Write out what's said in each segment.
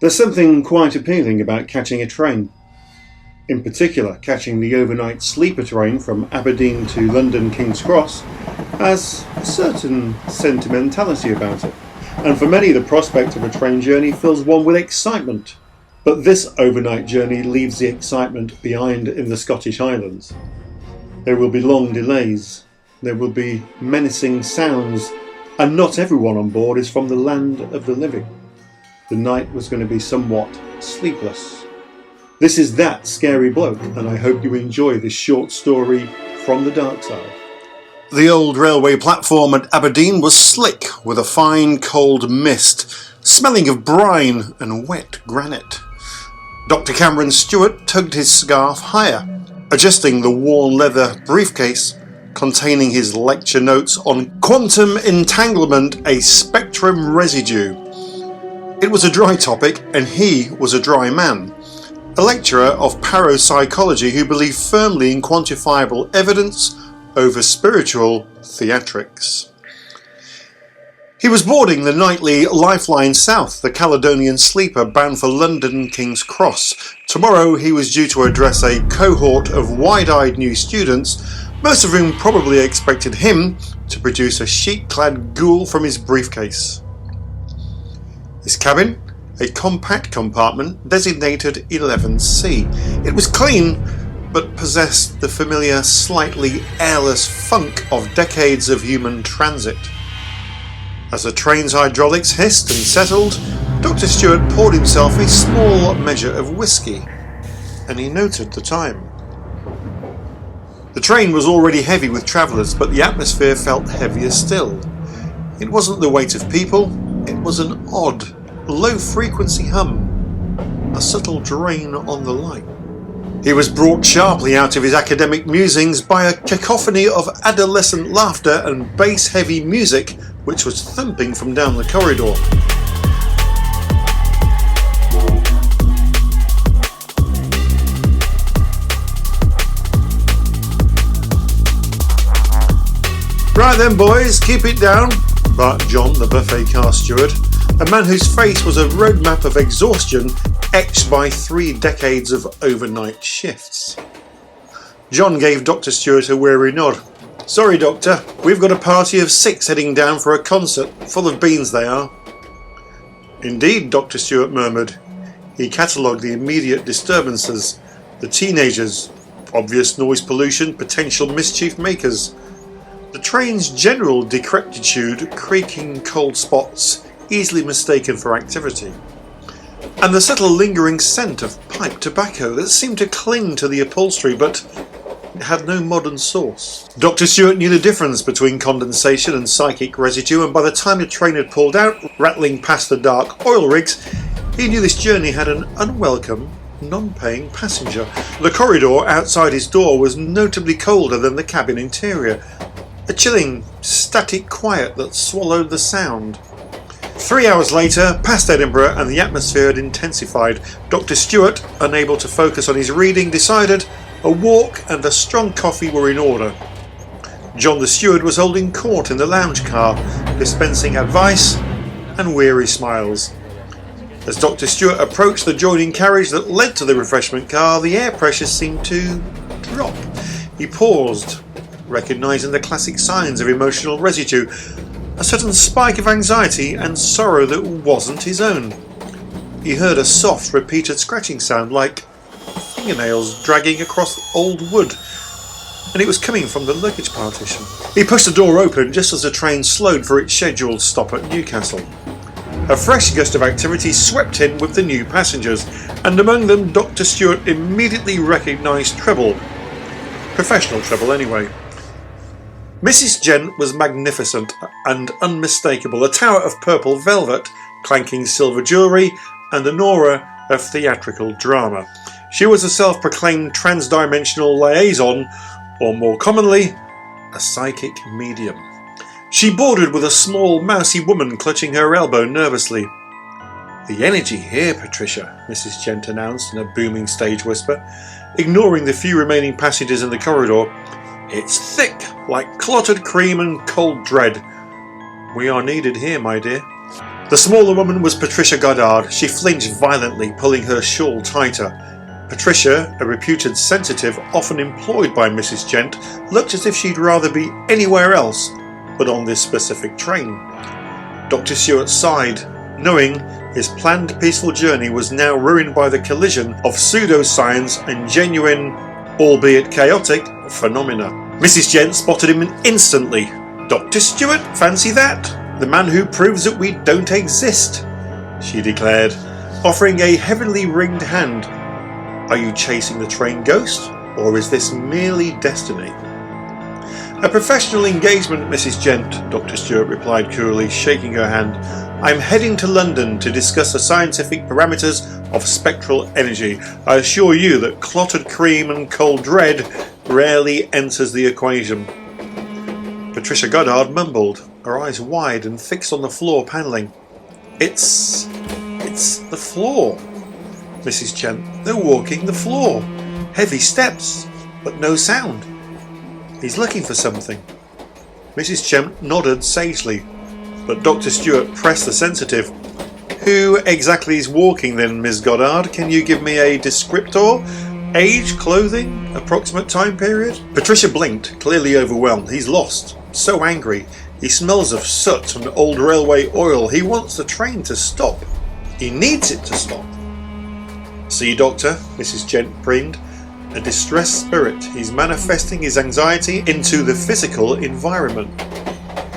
There's something quite appealing about catching a train. In particular, catching the overnight sleeper train from Aberdeen to London King's Cross has a certain sentimentality about it. And for many, the prospect of a train journey fills one with excitement. But this overnight journey leaves the excitement behind in the Scottish Highlands. There will be long delays, there will be menacing sounds, and not everyone on board is from the land of the living. The night was going to be somewhat sleepless. This is That Scary Bloke, and I hope you enjoy this short story from the dark side. The old railway platform at Aberdeen was slick with a fine cold mist, smelling of brine and wet granite. Dr. Cameron Stewart tugged his scarf higher, adjusting the worn leather briefcase containing his lecture notes on quantum entanglement, a spectrum residue. It was a dry topic, and he was a dry man, a lecturer of parapsychology who believed firmly in quantifiable evidence over spiritual theatrics. He was boarding the nightly Lifeline South, the Caledonian sleeper bound for London King's Cross. Tomorrow he was due to address a cohort of wide-eyed new students, most of whom probably expected him to produce a sheet-clad ghoul from his briefcase. His cabin, a compact compartment designated 11C. It was clean, but possessed the familiar, slightly airless funk of decades of human transit. As the train's hydraulics hissed and settled, Dr. Stewart poured himself a small measure of whiskey, and he noted the time. The train was already heavy with travellers, but the atmosphere felt heavier still. It wasn't the weight of people, it was an odd, low-frequency hum, a subtle drain on the light. He was brought sharply out of his academic musings by a cacophony of adolescent laughter and bass-heavy music which was thumping from down the corridor. "Right then, boys, keep it down," barked John, the buffet car steward, a man whose face was a roadmap of exhaustion etched by 3 decades of overnight shifts. John gave Dr. Stewart a weary nod. "Sorry, Doctor, we've got a party of 6 heading down for a concert, full of beans they are." "Indeed," Dr. Stewart murmured. He catalogued the immediate disturbances, the teenagers, obvious noise pollution, potential mischief makers. The train's general decrepitude, creaking cold spots, easily mistaken for activity. And the subtle lingering scent of pipe tobacco that seemed to cling to the upholstery, but it had no modern source. Dr. Stewart knew the difference between condensation and psychic residue, and by the time the train had pulled out, rattling past the dark oil rigs, he knew this journey had an unwelcome, non-paying passenger. The corridor outside his door was notably colder than the cabin interior, a chilling, static quiet that swallowed the sound. 3 hours later, past Edinburgh, and the atmosphere had intensified. Dr. Stewart, unable to focus on his reading, decided a walk and a strong coffee were in order. John the steward was holding court in the lounge car, dispensing advice and weary smiles. As Dr. Stewart approached the joining carriage that led to the refreshment car, the air pressure seemed to drop. He paused, recognising the classic signs of emotional residue, a sudden spike of anxiety and sorrow that wasn't his own. He heard a soft, repeated scratching sound like fingernails dragging across old wood, and it was coming from the luggage partition. He pushed the door open just as the train slowed for its scheduled stop at Newcastle. A fresh gust of activity swept in with the new passengers, and among them Dr. Stewart immediately recognised treble. Professional treble anyway. Mrs. Gent was magnificent and unmistakable, a tower of purple velvet, clanking silver jewellery, and an aura of theatrical drama. She was a self-proclaimed trans-dimensional liaison, or more commonly, a psychic medium. She boarded with a small, mousy woman clutching her elbow nervously. "The energy here, Patricia," Mrs. Gent announced in a booming stage whisper, ignoring the few remaining passengers in the corridor. "It's thick, like clotted cream and cold dread. We are needed here, my dear." The smaller woman was Patricia Goddard. She flinched violently, pulling her shawl tighter. Patricia, a reputed sensitive often employed by Mrs. Gent, looked as if she'd rather be anywhere else but on this specific train. Dr. Stewart sighed, knowing his planned peaceful journey was now ruined by the collision of pseudoscience and genuine, albeit chaotic, phenomena. Mrs. Gent spotted him instantly. "Dr. Stewart, fancy that? The man who proves that we don't exist," she declared, offering a heavily ringed hand. "Are you chasing the train ghost, or is this merely destiny?" "A professional engagement, Mrs. Gent," Dr. Stewart replied coolly, shaking her hand. "I'm heading to London to discuss the scientific parameters of spectral energy. I assure you that clotted cream and cold dread rarely enters the equation." Patricia Goddard mumbled, her eyes wide and fixed on the floor panelling. It's the floor. Mrs. Gent, they're walking the floor. Heavy steps, but no sound. He's looking for something." Mrs. Gent nodded sagely, but Dr. Stewart pressed the sensitive. "Who exactly is walking then, Miss Goddard? Can you give me a descriptor? Age, clothing, approximate time period?" Patricia blinked, clearly overwhelmed. He's lost. So angry. He smells of soot and old railway oil. He wants the train to stop. He needs it to stop. "See, Doctor," Mrs. Gent preened. "A distressed spirit. He's manifesting his anxiety into the physical environment."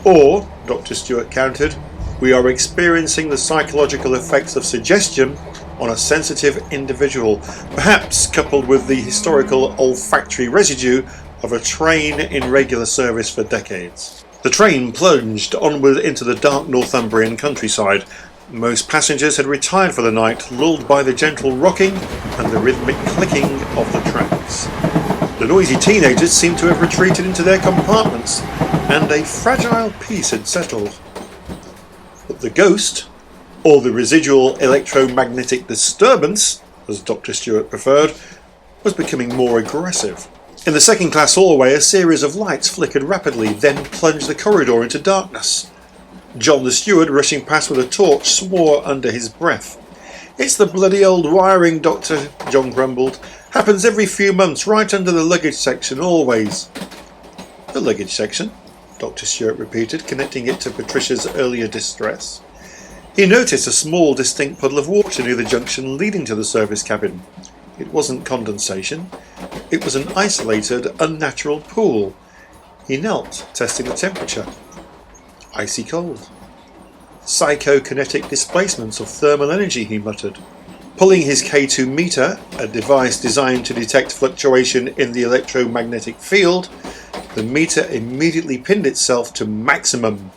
"Or," Dr. Stewart countered, "we are experiencing the psychological effects of suggestion on a sensitive individual, perhaps coupled with the historical olfactory residue of a train in regular service for decades." The train plunged onward into the dark Northumbrian countryside. Most passengers had retired for the night, lulled by the gentle rocking and the rhythmic clicking of the tracks. The noisy teenagers seemed to have retreated into their compartments, and a fragile peace had settled. But the ghost, or the residual electromagnetic disturbance, as Dr. Stewart preferred, was becoming more aggressive. In the second-class hallway, a series of lights flickered rapidly, then plunged the corridor into darkness. John the steward, rushing past with a torch, swore under his breath. "It's the bloody old wiring, Doctor," John grumbled. "Happens every few months, right under the luggage section, always." "The luggage section?" Dr. Stewart repeated, connecting it to Patricia's earlier distress. He noticed a small, distinct puddle of water near the junction leading to the service cabin. It wasn't condensation. It was an isolated, unnatural pool. He knelt, testing the temperature. Icy cold. "Psychokinetic displacements of thermal energy," he muttered. Pulling his K2 meter, a device designed to detect fluctuation in the electromagnetic field, the meter immediately pinned itself to maximum.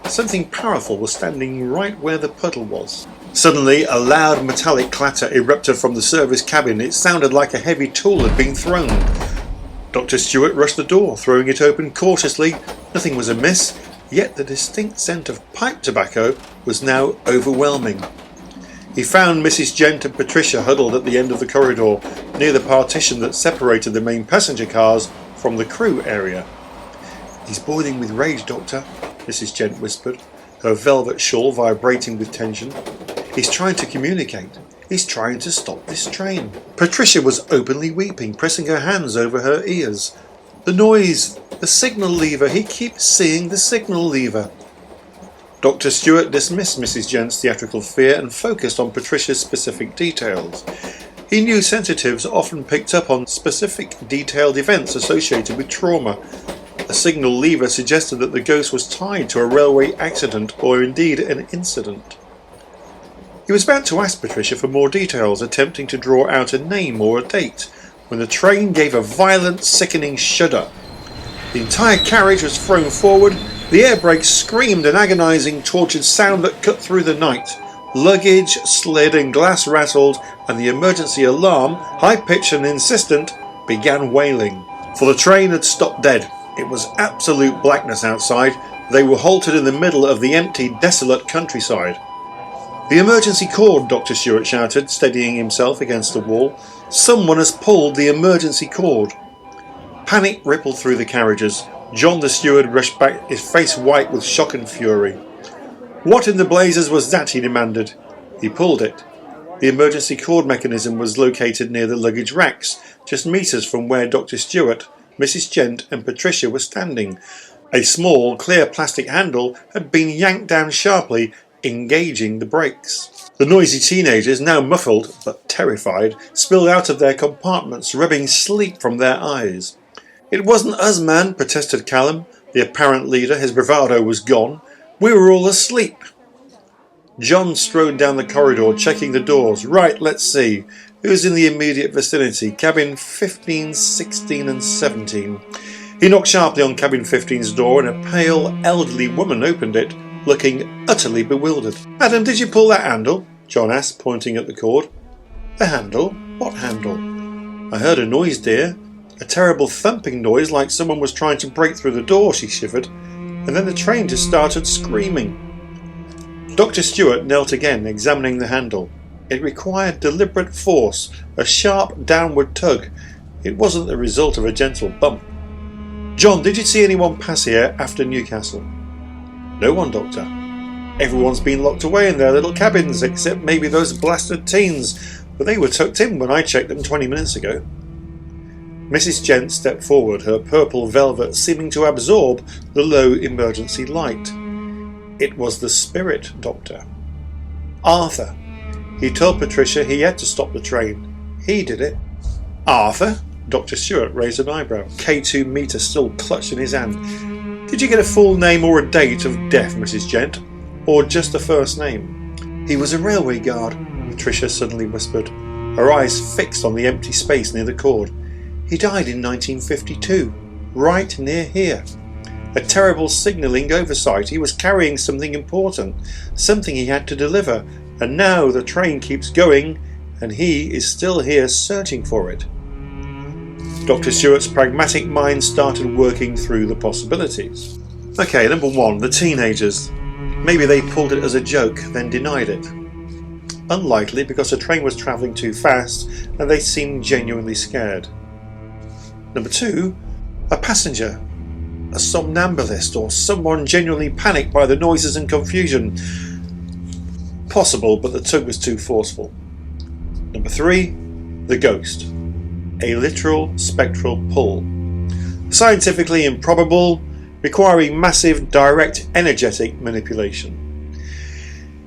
Something powerful was standing right where the puddle was. Suddenly, a loud metallic clatter erupted from the service cabin. It sounded like a heavy tool had been thrown. Dr. Stewart rushed the door, throwing it open cautiously. Nothing was amiss, yet the distinct scent of pipe tobacco was now overwhelming. He found Mrs. Gent and Patricia huddled at the end of the corridor, near the partition that separated the main passenger cars from the crew area. "He's boiling with rage, Doctor," Mrs. Gent whispered, her velvet shawl vibrating with tension. "He's trying to communicate. He's trying to stop this train." Patricia was openly weeping, pressing her hands over her ears. "The noise! The signal lever! He keeps seeing the signal lever!" Dr. Stewart dismissed Mrs. Gent's theatrical fear and focused on Patricia's specific details. He knew sensitives often picked up on specific detailed events associated with trauma. A signal lever suggested that the ghost was tied to a railway accident or indeed an incident. He was about to ask Patricia for more details, attempting to draw out a name or a date, when the train gave a violent, sickening shudder. The entire carriage was thrown forward. The air brakes screamed an agonising, tortured sound that cut through the night. Luggage slid and glass rattled, and the emergency alarm, high-pitched and insistent, began wailing. For the train had stopped dead. It was absolute blackness outside. They were halted in the middle of the empty, desolate countryside. "The emergency cord," Dr. Stewart shouted, steadying himself against the wall. "Someone has pulled the emergency cord." Panic rippled through the carriages. John the steward rushed back, his face white with shock and fury. What in the blazes was that, he demanded. He pulled it. The emergency cord mechanism was located near the luggage racks, just metres from where Dr. Stewart, Mrs. Gent and Patricia were standing. A small, clear plastic handle had been yanked down sharply, engaging the brakes. The noisy teenagers, now muffled but terrified, spilled out of their compartments, rubbing sleep from their eyes. "It wasn't us, man," protested Callum, the apparent leader. His bravado was gone. "We were all asleep." John strode down the corridor, checking the doors. "Right, let's see. Who's in the immediate vicinity? Cabin 15, 16 and 17. He knocked sharply on cabin 15's door and a pale, elderly woman opened it, looking utterly bewildered. "Madam, did you pull that handle?" John asked, pointing at the cord. "The handle? What handle?" "I heard a noise, dear. A terrible thumping noise like someone was trying to break through the door," she shivered. "And then the train just started screaming." Dr. Stewart knelt again, examining the handle. It required deliberate force, a sharp downward tug. It wasn't the result of a gentle bump. "John, did you see anyone pass here after Newcastle?" "No one, Doctor. Everyone's been locked away in their little cabins, except maybe those blasted teens, but they were tucked in when I checked them 20 minutes ago." Mrs. Gent stepped forward, her purple velvet seeming to absorb the low emergency light. "It was the spirit, Doctor. Arthur. He told Patricia he had to stop the train. He did it." "Arthur?" Dr. Stewart raised an eyebrow, K2 meter still clutched in his hand. "Did you get a full name or a date of death, Mrs. Gent? Or just the first name?" "He was a railway guard," Patricia suddenly whispered, her eyes fixed on the empty space near the cord. "He died in 1952, right near here. A terrible signalling oversight. He was carrying something important, something he had to deliver, and now the train keeps going, and he is still here searching for it." Dr. Stewart's pragmatic mind started working through the possibilities. Okay, number one, the teenagers. Maybe they pulled it as a joke, then denied it. Unlikely, because the train was travelling too fast and they seemed genuinely scared. Number two, a passenger, a somnambulist, or someone genuinely panicked by the noises and confusion. Possible, but the tug was too forceful. Number three, the ghost. A literal spectral pull. Scientifically improbable, requiring massive direct energetic manipulation.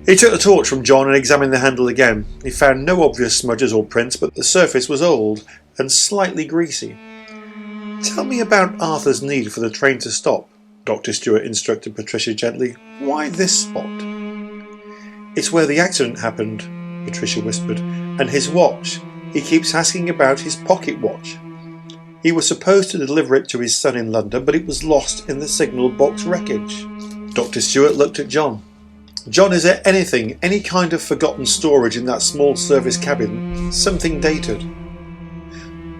He took the torch from John and examined the handle again. He found no obvious smudges or prints, but the surface was old and slightly greasy. "Tell me about Arthur's need for the train to stop," Dr. Stewart instructed Patricia gently. "Why this spot?" "It's where the accident happened," Patricia whispered, "and his watch. He keeps asking about his pocket watch. He was supposed to deliver it to his son in London, but it was lost in the signal box wreckage." Dr. Stewart looked at John. "John, is there anything, any kind of forgotten storage in that small service cabin? Something dated?"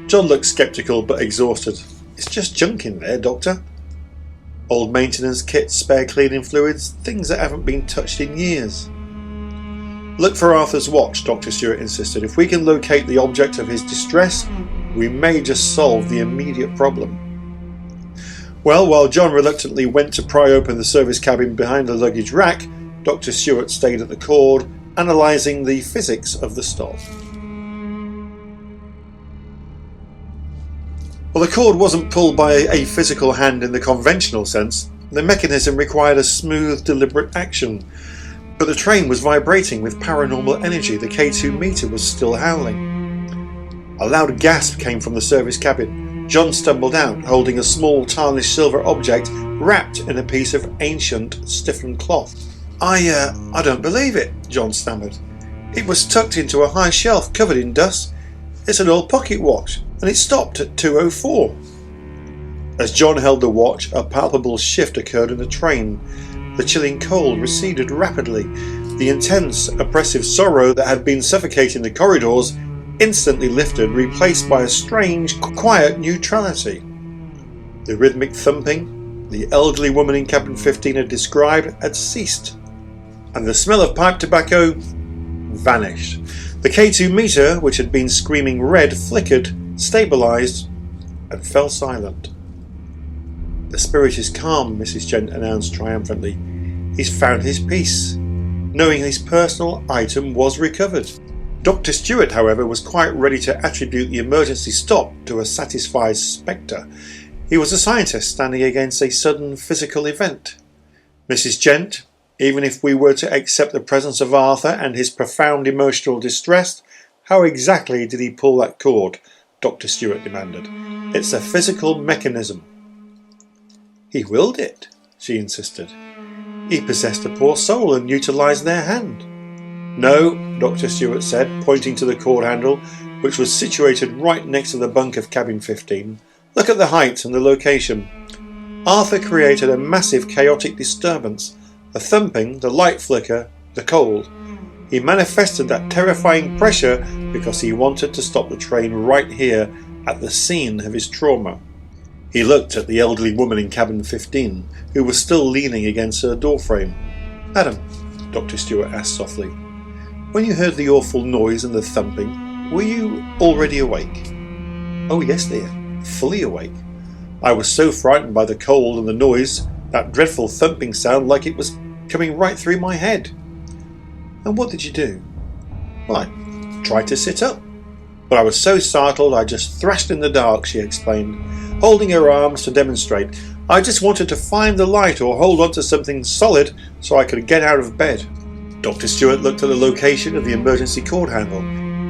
John looked sceptical but exhausted. "It's just junk in there, Doctor. Old maintenance kits, spare cleaning fluids, things that haven't been touched in years." "Look for Arthur's watch," Dr. Stewart insisted. "If we can locate the object of his distress, we may just solve the immediate problem." Well, while John reluctantly went to pry open the service cabin behind the luggage rack, Dr. Stewart stayed at the cord, analysing the physics of the stop. Well, the cord wasn't pulled by a physical hand in the conventional sense. The mechanism required a smooth, deliberate action. But the train was vibrating with paranormal energy. The K2 meter was still howling. A loud gasp came from the service cabin. John stumbled out, holding a small tarnished silver object wrapped in a piece of ancient, stiffened cloth. I don't believe it," John stammered. "It was tucked into a high shelf covered in dust. It's an old pocket watch, and it stopped at 2:04. As John held the watch, a palpable shift occurred in the train. The chilling cold receded rapidly. The intense, oppressive sorrow that had been suffocating the corridors instantly lifted, replaced by a strange, quiet neutrality. The rhythmic thumping the elderly woman in cabin 15 had described had ceased, and the smell of pipe tobacco vanished. The K2 meter, which had been screaming red, flickered, stabilised, and fell silent. "The spirit is calm," Mrs. Gent announced triumphantly. he's found his peace, knowing his personal item was recovered. Dr. Stewart, however, was quite ready to attribute the emergency stop to a satisfied spectre. He was a scientist standing against a sudden physical event. Mrs. Gent, even if we were to accept the presence of Arthur and his profound emotional distress, how exactly did he pull that cord? Dr. Stewart demanded. It's a physical mechanism. He willed it, she insisted. He possessed a poor soul and utilised their hand. No, Dr. Stewart said, pointing to the cord handle, which was situated right next to the bunk of cabin 15. Look at the height and the location. Arthur created a massive chaotic disturbance. The thumping, the light flicker, the cold. He manifested that terrifying pressure because he wanted to stop the train right here at the scene of his trauma. He looked at the elderly woman in cabin 15, who was still leaning against her doorframe. Madam, Dr. Stewart asked softly, when you heard the awful noise and the thumping, were you already awake? Oh yes, dear, fully awake. I was so frightened by the cold and the noise, that dreadful thumping sound like it was coming right through my head. And what did you do? Well, I tried to sit up, but I was so startled I just thrashed in the dark, she explained, holding her arms to demonstrate. I just wanted to find the light or hold on to something solid so I could get out of bed. Dr. Stewart looked at the location of the emergency cord handle.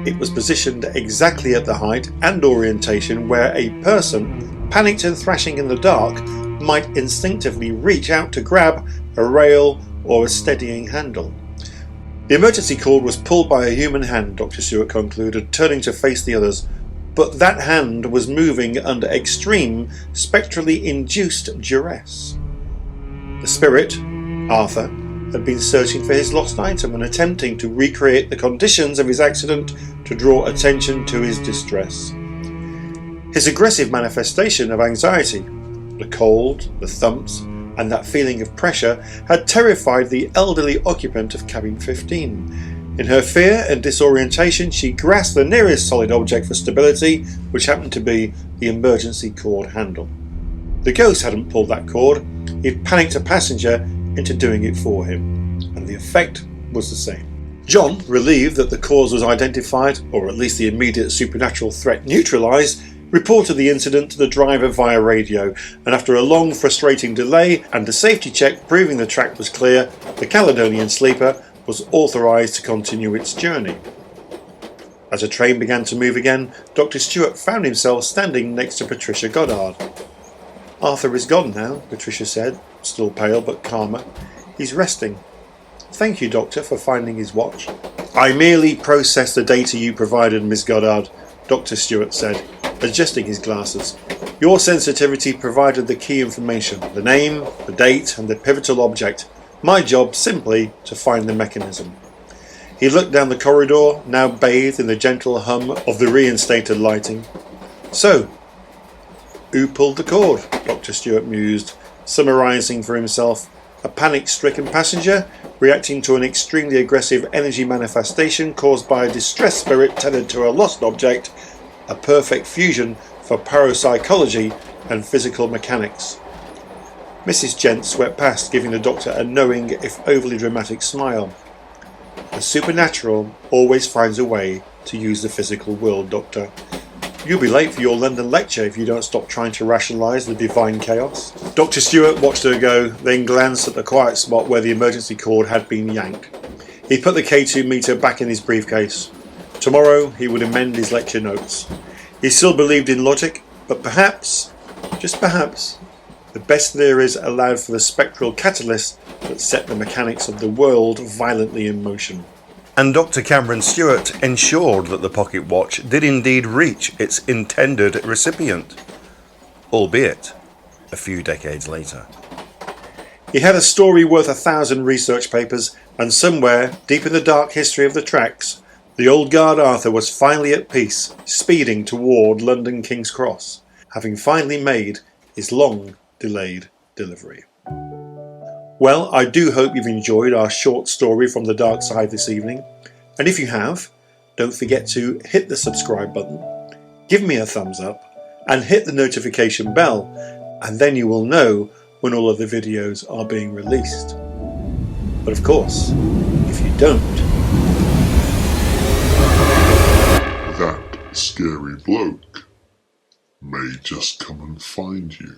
It was positioned exactly at the height and orientation where a person, panicked and thrashing in the dark, might instinctively reach out to grab a rail or a steadying handle. The emergency cord was pulled by a human hand, Dr. Stewart concluded, turning to face the others. But that hand was moving under extreme, spectrally induced duress. The spirit, Arthur, had been searching for his lost item and attempting to recreate the conditions of his accident to draw attention to his distress. His aggressive manifestation of anxiety, the cold, the thumps, and that feeling of pressure had terrified the elderly occupant of cabin 15. In her fear and disorientation, she grasped the nearest solid object for stability, which happened to be the emergency cord handle. The ghost hadn't pulled that cord. He'd panicked a passenger into doing it for him, and the effect was the same. John, relieved that the cause was identified, or at least the immediate supernatural threat neutralised, reported the incident to the driver via radio, and after a long frustrating delay and a safety check proving the track was clear, the Caledonian sleeper was authorised to continue its journey. As the train began to move again, Dr. Stewart found himself standing next to Patricia Goddard. Arthur is gone now, Patricia said, still pale but calmer. He's resting. Thank you, Doctor, for finding his watch. I merely processed the data you provided, Miss Goddard, Dr. Stewart said, adjusting his glasses. Your sensitivity provided the key information, the name, the date, and the pivotal object. My job simply to find the mechanism. He looked down the corridor, now bathed in the gentle hum of the reinstated lighting. So, who pulled the cord? Dr. Stewart mused, summarising for himself. A panic-stricken passenger reacting to an extremely aggressive energy manifestation caused by a distressed spirit tethered to a lost object, a perfect fusion for parapsychology and physical mechanics. Mrs. Gent swept past, giving the doctor a knowing, if overly dramatic, smile. The supernatural always finds a way to use the physical world, Doctor. You'll be late for your London lecture if you don't stop trying to rationalise the divine chaos. Dr. Stewart watched her go, then glanced at the quiet spot where the emergency cord had been yanked. He put the K2 meter back in his briefcase. Tomorrow he would amend his lecture notes. He still believed in logic, but perhaps, just perhaps, the best theories allowed for the spectral catalyst that set the mechanics of the world violently in motion. And Dr. Cameron Stewart ensured that the pocket watch did indeed reach its intended recipient, albeit a few decades later. He had a story worth 1,000 research papers, and somewhere, deep in the dark history of the tracks, the old guard Arthur was finally at peace, speeding toward London King's Cross, having finally made his long-delayed delivery. Well, I do hope you've enjoyed our short story from the dark side this evening, and if you have, don't forget to hit the subscribe button, give me a thumbs up, and hit the notification bell, and then you will know when all of the videos are being released. But of course, if you don't, that scary bloke may just come and find you.